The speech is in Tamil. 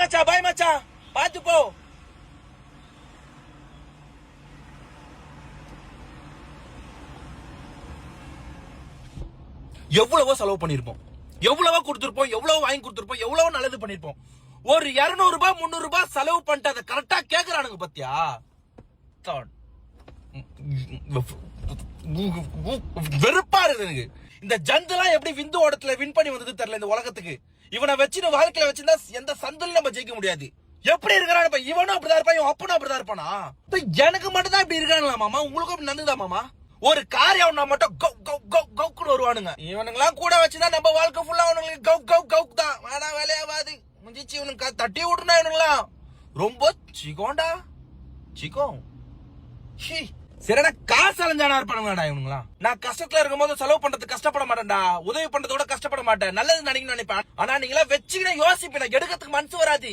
மச்சான் பாய் மச்சான், பாத்து போ. எவ்வளவோ செலவு பண்ணிருப்போம், எவ்வளவோ கொடுத்திருப்போம், எவ்வளவு வாங்கி கொடுத்திருப்போம், எவ்வளவு நல்லது பண்ணிருப்போம். ஒரு 200 ரூபாய் 300 ரூபாய் செலவு பண்ணிட்டு அதை கரெக்டா கேக்குறானுங்க பத்தியா. வெறுப்பா இருக்கு எனக்கு. இந்த ஜந்துலாம் எப்படி விந்து ஓடத்துல வின் பண்ணி வந்தது தெரியல இந்த உலகத்துக்கு. இவனை வச்சு வாழ்க்கையில வச்சிருந்தா எந்த சந்திலும் நம்ம ஜெயிக்க முடியாது. எப்படி இருக்கிறான் இவனும் அப்படிதான் இருப்பான், இவன் அப்பனும் அப்படிதான் இருப்பானா. எனக்கு மட்டும் தான் இப்படி இருக்கானுங்களா மாமா? உங்களுக்கும் அப்படி நடந்துதா மாமா? ஒரு காரியம் அவனா மட்டும் கௌ கௌ கௌ கௌக்குன்னு வருவானுங்க. இவனுங்கெல்லாம் கூட வச்சுதான் நம்ம வாழ்க்கை ஃபுல்லா அவனுங்களுக்கு கௌ கௌ கௌக் தான். வேணா வேலையாவாது முடிஞ்சிச்சு. இவனுக்கு தட்டி விட்டுனா இவனுங்களாம் ரொம்ப சிகோண்டா சிகோம். சரிடா, காசு அலைஞ்சானா இருப்பானுங்கடா இவனுங்களாம். நான் கஷ்டத்துல இருக்கும் போது செலவு பண்றதுக்கு கஷ்டப்பட மாட்டேன்டா, உதவி பண்றதோட கஷ்டப்பட மாட்டேன், நல்லது நினைக்கணும்னு நினைப்பேன். ஆனா நீங்களா வச்சுக்கிட்ட யோசிப்பேன், எடுக்கிறதுக்கு மனசு வராது.